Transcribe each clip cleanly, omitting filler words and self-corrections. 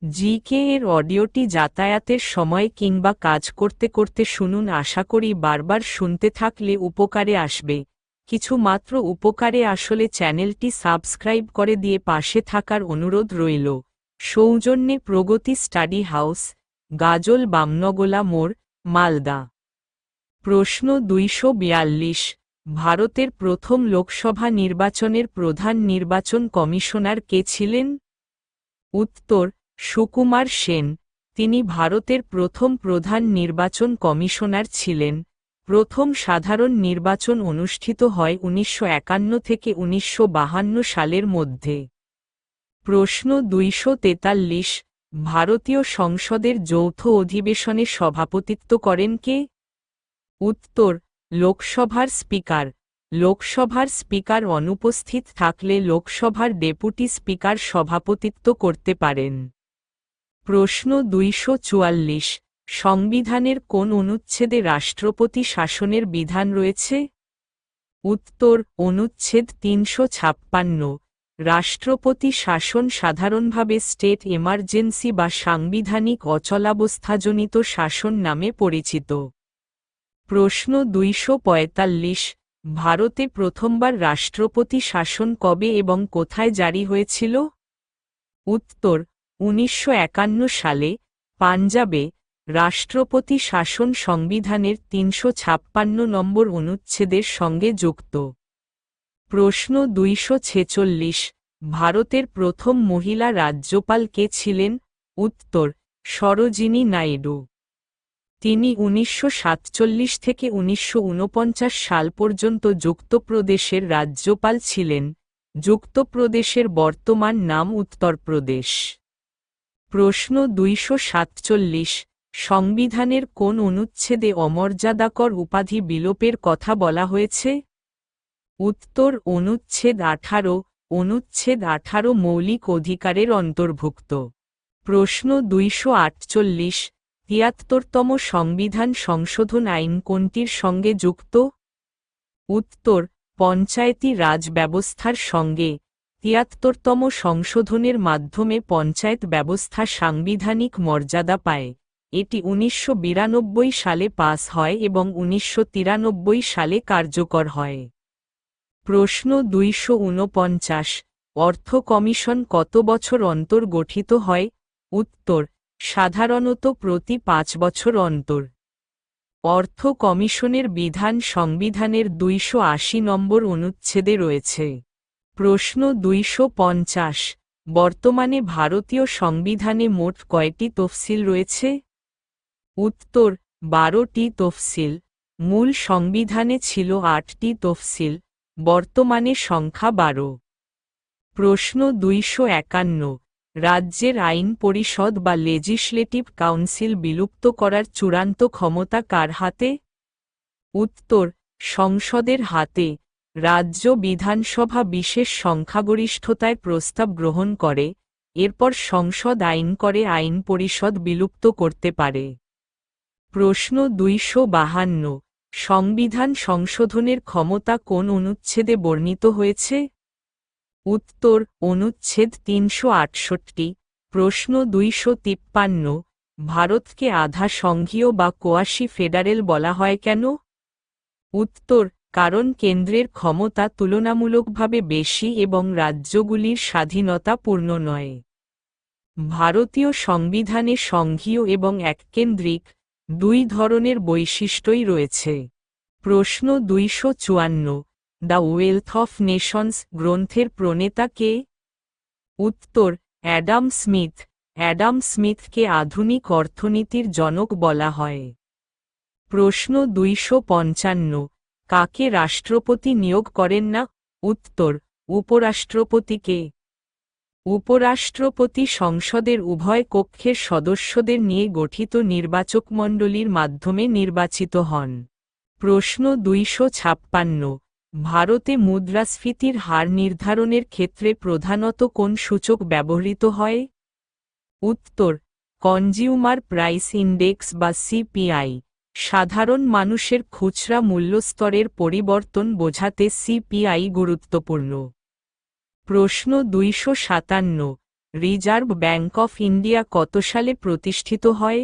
GK এর অডিওটি যাতায়াতের সময় কিংবা কাজ করতে করতে শুনুন। আশা করি বারবার শুনতে থাকলে উপকারে আসবে। কিছু মাত্র উপকারে আসলে চ্যানেলটি সাবস্ক্রাইব করে দিয়ে পাশে থাকার অনুরোধ রইল। সৌজন্যে প্রগতি স্টাডি হাউস, গাজল বামনগোলা মোড়, মালদা। প্রশ্ন 242। ভারতের প্রথম লোকসভা নির্বাচনের প্রধান নির্বাচন কমিশনার কে ছিলেন? উত্তর: সুকুমার সেন। তিনি ভারতের প্রথম প্রধান নির্বাচন কমিশনার ছিলেন। প্রথম সাধারণ নির্বাচন অনুষ্ঠিত হয় 1951 থেকে 1952 সালের মধ্যে। প্রশ্ন 243। ভারতীয় সংসদের যৌথ অধিবেশনে সভাপতিত্ব করেন কে? উত্তর: লোকসভার স্পিকার। লোকসভার স্পিকার অনুপস্থিত থাকলে লোকসভার ডেপুটি স্পিকার সভাপতিত্ব করতে পারেন। প্রশ্ন 244। সংবিধানের কোন অনুচ্ছেদে রাষ্ট্রপতি শাসনের বিধান রয়েছে? উত্তর: অনুচ্ছেদ 356। রাষ্ট্রপতি শাসন সাধারণভাবে স্টেট এমার্জেন্সি বা সাংবিধানিক অচলাবস্থাজনিত শাসন নামে পরিচিত। প্রশ্ন 245। ভারতে প্রথমবার রাষ্ট্রপতি শাসন কবে এবং কোথায় জারি হয়েছিল? উত্তর: 1951 সালে, পাঞ্জাবে। রাষ্ট্রপতি শাসন সংবিধানের 356 নম্বর অনুচ্ছেদের সঙ্গে যুক্ত। প্রশ্ন 246। ভারতের প্রথম মহিলা রাজ্যপাল কে ছিলেন? উত্তর: সরোজিনী নাইডু। তিনি 1947 থেকে 1949 সাল পর্যন্ত যুক্তপ্রদেশের রাজ্যপাল ছিলেন। যুক্তপ্রদেশের বর্তমান নাম উত্তরপ্রদেশ। প্রশ্ন 247। সংবিধানের কোন অনুচ্ছেদে অমর্যাদাকর উপাধি বিলোপের কথা বলা হয়েছে? উত্তর: অনুচ্ছেদ 18। অনুচ্ছেদ 18 মৌলিক অধিকারের অন্তর্ভুক্ত। প্রশ্ন 248। 73তম সংবিধান সংশোধন আইন কোনটির সঙ্গে যুক্ত? উত্তর: পঞ্চায়েতি রাজ ব্যবস্থার সঙ্গে। 73তম সংশোধনের মাধ্যমে পঞ্চায়েত ব্যবস্থা সাংবিধানিক মর্যাদা পায়। এটি 1992 সালে পাস হয় এবং 1993 সালে কার্যকর হয়। প্রশ্ন 249। অর্থ কমিশন কত বছর অন্তর গঠিত হয়? উত্তর: সাধারণত প্রতি 5 বছর অন্তর। অর্থ কমিশনের বিধান সংবিধানের 280 নম্বর অনুচ্ছেদে রয়েছে। প্রশ্ন 250। বর্তমানে ভারতীয় সংবিধানে মোট কয়টি তফসিল রয়েছে? উত্তর: 12টি তফসিল। মূল সংবিধানে ছিল 8টি তফসিল, বর্তমানে সংখ্যা 12। প্রশ্ন 251। রাজ্যের আইন পরিষদ বা লেজিসলেটিভ কাউন্সিল বিলুপ্ত করার চূড়ান্ত ক্ষমতা কার হাতে? উত্তর: সংসদের হাতে। রাজ্য বিধানসভা বিশেষ সংখ্যাগরিষ্ঠতায় প্রস্তাব গ্রহণ করে, এরপর সংসদ আইন করে আইন পরিষদ বিলুপ্ত করতে পারে। প্রশ্ন 252। সংবিধান সংশোধনের ক্ষমতা কোন অনুচ্ছেদে বর্ণিত হয়েছে? উত্তর: অনুচ্ছেদ 368। প্রশ্ন 253। ভারতকে আধা সংঘীয় বা কোয়াসি ফেডারেল বলা হয় কেন? উত্তর: কারণ কেন্দ্রের ক্ষমতা তুলনামূলকভাবে বেশি এবং রাজ্যগুলির স্বাধীনতা পূর্ণ নয়। ভারতীয় সংবিধানে সংঘীয় এবং এককেন্দ্রিক, দুই ধরনের বৈশিষ্ট্যই রয়েছে। প্রশ্ন 254। দ্য ওয়েলথ অফ নেশনস গ্রন্থের প্রণেতা কে? উত্তর: অ্যাডাম স্মিথ। অ্যাডাম স্মিথকে আধুনিক অর্থনীতির জনক বলা হয়। প্রশ্ন 255। কাকে রাষ্ট্রপতি নিয়োগ করেন না? উত্তর: উপরাষ্ট্রপতিকে। উপরাষ্ট্রপতি সংসদের উভয় কক্ষের সদস্যদের নিয়ে গঠিত নির্বাচকমণ্ডলীর মাধ্যমে নির্বাচিত হন। প্রশ্ন 256। ভারতে মুদ্রাস্ফীতির হার নির্ধারণের ক্ষেত্রে প্রধানত কোন সূচক ব্যবহৃত হয়? উত্তর: কনজিউমার প্রাইস ইনডেক্স বা সিপিআই। সাধারণ মানুষের খুচরা মূল্যস্তরের পরিবর্তন বোঝাতে সিপিআই গুরুত্বপূর্ণ। প্রশ্ন 257। রিজার্ভ ব্যাঙ্ক অফ ইন্ডিয়া কত সালে প্রতিষ্ঠিত হয়?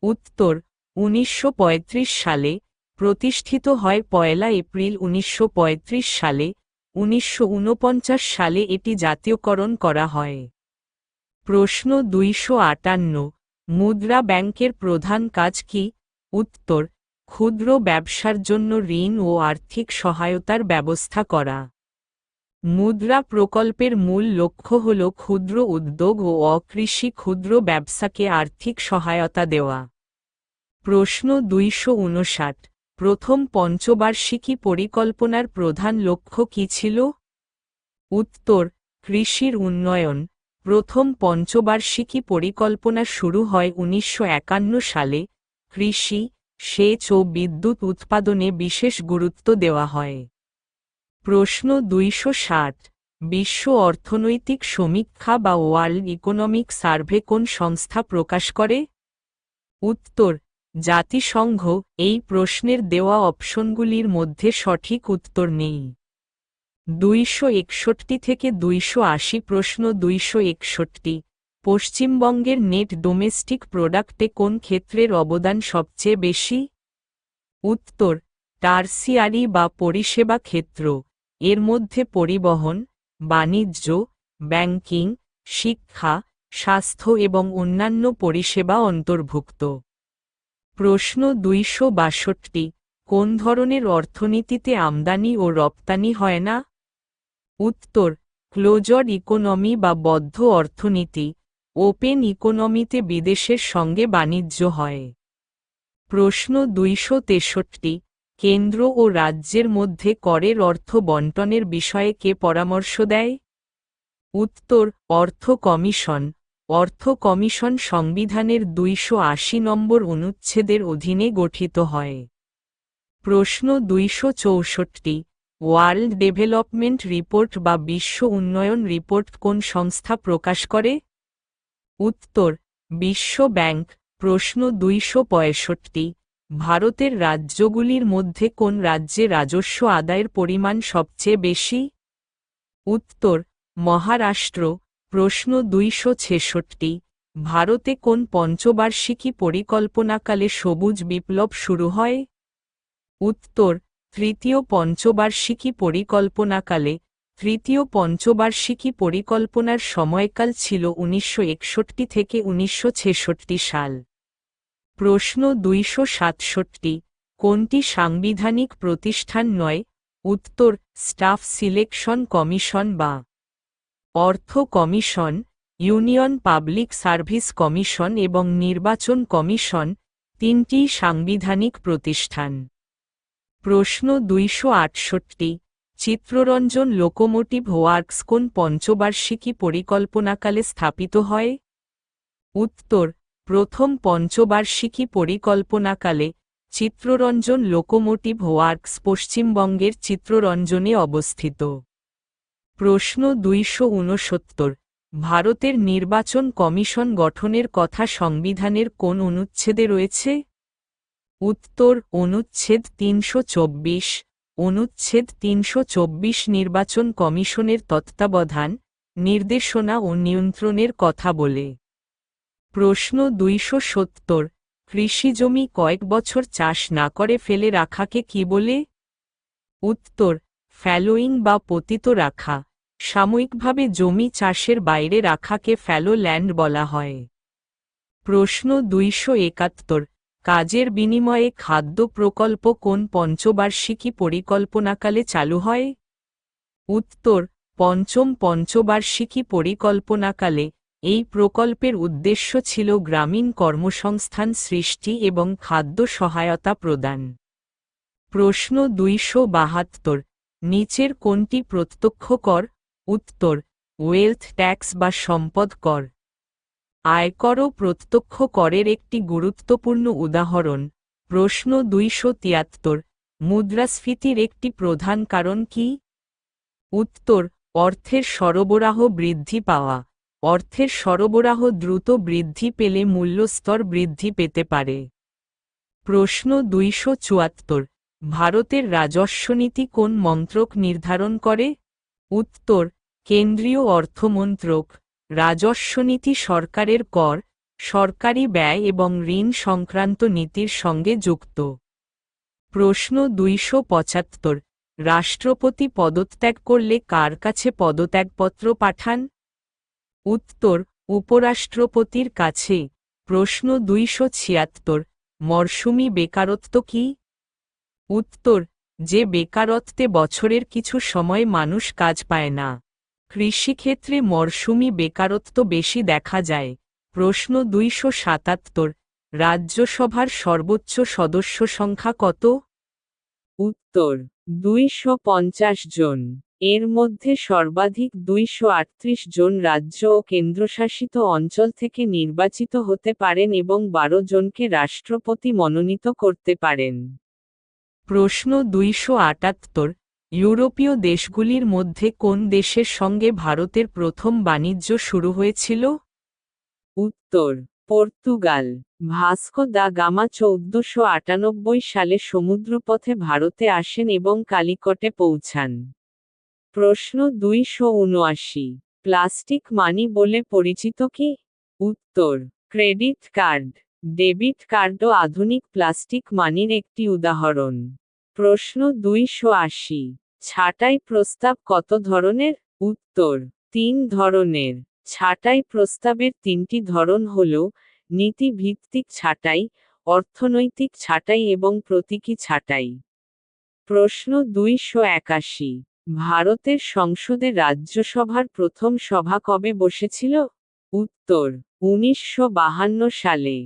উত্তর 1935 সালে। প্রতিষ্ঠিত হয় 1 এপ্রিল 1935 সালে। 1949 সালে এটি জাতীয়করণ করা হয়। প্রশ্ন 258, মুদ্রা ব্যাংকের প্রধান কাজ কি? উত্তর ক্ষুদ্র ব্যবসার জন্য ঋণ ও আর্থিক সহায়তার ব্যবস্থা করা। মুদ্রা প্রকল্পের মূল লক্ষ্য হল ক্ষুদ্র উদ্যোগ ও অকৃষি ক্ষুদ্র ব্যবসাকে আর্থিক সহায়তা দেওয়া। প্রশ্ন 259, প্রথম পঞ্চবার্ষিকী পরিকল্পনার প্রধান লক্ষ্য কী ছিল? উত্তর কৃষির উন্নয়ন। প্রথম পঞ্চবার্ষিকী পরিকল্পনা শুরু হয় 1951 সালে। কৃষি, সেচ ও বিদ্যুৎ উৎপাদনে বিশেষ গুরুত্ব দেওয়া হয়। প্রশ্ন 260, বিশ্ব অর্থনৈতিক সমীক্ষা বা ওয়ার্ল্ড ইকোনমিক সার্ভে কোন সংস্থা প্রকাশ করে? উত্তর জাতিসংঘ। এই প্রশ্নের দেওয়া অপশনগুলির মধ্যে সঠিক উত্তর নেই। 261 থেকে 280 প্রশ্ন 261, পশ্চিমবঙ্গের নেট ডোমেস্টিক প্রোডাক্টে কোন ক্ষেত্রের অবদান সবচেয়ে বেশি? উত্তর টারসিয়ারি বা পরিষেবা ক্ষেত্র। এর মধ্যে পরিবহন, বাণিজ্য, ব্যাংকিং, শিক্ষা, স্বাস্থ্য এবং অন্যান্য পরিষেবা অন্তর্ভুক্ত। প্রশ্ন 262, কোন ধরনের অর্থনীতিতে আমদানি ও রপ্তানি হয় না? উত্তর ক্লোজড ইকোনমি বা বদ্ধ অর্থনীতি। ওপেন ইকোনমিতে বিদেশের সঙ্গে বাণিজ্য হয়। প্রশ্ন 263, কেন্দ্র ও রাজ্যের মধ্যে করের অর্থ বণ্টনের বিষয়ে কে পরামর্শ দেয়? উত্তর অর্থ কমিশন। অর্থ কমিশন সংবিধানের 280 নম্বর অনুচ্ছেদের অধীনে গঠিত হয়। প্রশ্ন 264, ওয়ার্ল্ড ডেভেলপমেন্ট রিপোর্ট বা বিশ্ব উন্নয়ন রিপোর্ট কোন সংস্থা প্রকাশ করে? উত্তর বিশ্ব ব্যাংক। প্রশ্ন 265, ভারতের রাজ্যগুলির মধ্যে কোন রাজ্যে রাজস্ব আদায়ের পরিমাণ সবচেয়ে বেশি? উত্তর মহারাষ্ট্র। প্রশ্ন 266, ভারতে কোন পঞ্চবার্ষিকী পরিকল্পনাকালে সবুজ বিপ্লব শুরু হয়? উত্তর তৃতীয় পঞ্চবার্ষিকী পরিকল্পনাকালে। তৃতীয় পঞ্চবার্ষিকী পরিকল্পনার সময়কাল ছিল 1961 থেকে 1966 সাল। প্রশ্ন 267, কোনটি সাংবিধানিক প্রতিষ্ঠান নয়? উত্তর স্টাফ সিলেকশন কমিশন বা অর্থ commission, union public service commission এবং নির্বাচন কমিশন, তিনটিই সাংবিধানিক প্রতিষ্ঠান। প্রশ্ন 268, চিত্ররঞ্জন লোকোমোটিভ ওয়ার্কস কোন পঞ্চবার্ষিকী পরিকল্পনাকালে স্থাপিত হয়? উত্তর প্রথম পঞ্চবার্ষিকী পরিকল্পনাকালে। চিত্ররঞ্জন লোকোমোটিভ ওয়ার্কস পশ্চিমবঙ্গের চিত্ররঞ্জনে অবস্থিত। প্রশ্ন 269, ভারতের নির্বাচন কমিশন গঠনের কথা সংবিধানের কোন অনুচ্ছেদে রয়েছে? উত্তর অনুচ্ছেদ 324। অনুচ্ছেদ 324 নির্বাচন কমিশনের তত্ত্বাবধান, নির্দেশনা ও নিয়ন্ত্রণের কথা বলে। প্রশ্ন 270, কৃষিজমি কয়েক বছর চাষ না করে ফেলে রাখাকে কি বলে? উত্তর ফ্যালোইং বা পতিত রাখা। সাময়িকভাবে জমি চাষের বাইরে রাখাকে ফ্যালো ল্যান্ড বলা হয়। প্রশ্ন 271, কাজের বিনিময়ে খাদ্য প্রকল্প কোন পঞ্চবার্ষিকী পরিকল্পনাকালে চালু হয়? উত্তর পঞ্চম পঞ্চবার্ষিকী পরিকল্পনাকালে। এই প্রকল্পের উদ্দেশ্য ছিল গ্রামীণ কর্মসংস্থান সৃষ্টি এবং খাদ্য সহায়তা প্রদান। প্রশ্ন 272, নিচের কোনটি প্রত্যক্ষ কর? উত্তর ওয়েলথ ট্যাক্স বা সম্পদ কর। আয়করও প্রত্যক্ষ করের একটি গুরুত্বপূর্ণ উদাহরণ। প্রশ্ন 273, মুদ্রাস্ফীতির একটি প্রধান কারণ কি? উত্তর অর্থের সরবরাহ বৃদ্ধি পাওয়া। অর্থের সরবরাহ দ্রুত বৃদ্ধি পেলে মূল্যস্তর বৃদ্ধি পেতে পারে। প্রশ্ন 274, ভারতের রাজস্বনীতি কোন মন্ত্রক নির্ধারণ করে? উত্তর কেন্দ্রীয় অর্থমন্ত্রক। রাজস্ব নীতি সরকারের কর, সরকারি ব্যয় এবং ঋণ সংক্রান্ত নীতির সঙ্গে যুক্ত। প্রশ্ন 275, রাষ্ট্রপতি পদত্যাগ করলে কার কাছে পদত্যাগপত্র পাঠান? উত্তর, উপরাষ্ট্রপতির কাছে। প্রশ্ন 276, মরশুমি বেকারত্ব কি? উত্তর, যে বেকারত্বে বছরের কিছু সময় মানুষ কাজ পায় না। কৃষিক্ষেত্রে মরশুমি বেকারত্ব বেশি দেখা যায়। প্রশ্ন 277, রাজ্যসভার সর্বোচ্চ সদস্য সংখ্যা কত? উত্তর, 250 জন। এর মধ্যে সর্বাধিক 238 জন রাজ্য ও কেন্দ্রশাসিত অঞ্চল থেকে নির্বাচিত হতে পারেন এবং 12 জনকে রাষ্ট্রপতি মনোনীত করতে পারেন। প্রশ্ন 278, ইউরোপীয় দেশগুলির মধ্যে কোন দেশের সঙ্গে ভারতের প্রথম বাণিজ্য শুরু হয়েছিল? উত্তর, পর্তুগাল। ভাস্কো দা গামা 1498 সালে সমুদ্রপথে ভারতে আসেন এবং কালিকটে পৌঁছান। প্রশ্ন 279, প্লাস্টিক মানি বলে পরিচিত কি? উত্তর, ক্রেডিট কার্ড। ডেবিট কার্ডও আধুনিক প্লাস্টিক মানির একটি উদাহরণ। প্রশ্ন 280, ছাঁটাই প্রস্তাব কত ধরনের? উত্তর, 3 ধরনের। ছাঁটাই প্রস্তাবের 3টি ধরন হল নীতি ভিত্তিক ছাঁটাই, অর্থনৈতিক ছাঁটাই এবং প্রতীকী ছাঁটাই। প্রশ্ন 281, ভারতের সংসদে রাজ্যসভার প্রথম সভা কবে বসেছিল? উত্তর, 1952 সালে।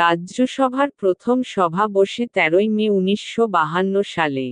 রাজ্যসভার প্রথম সভা বসে 13 মে 1952 সালে।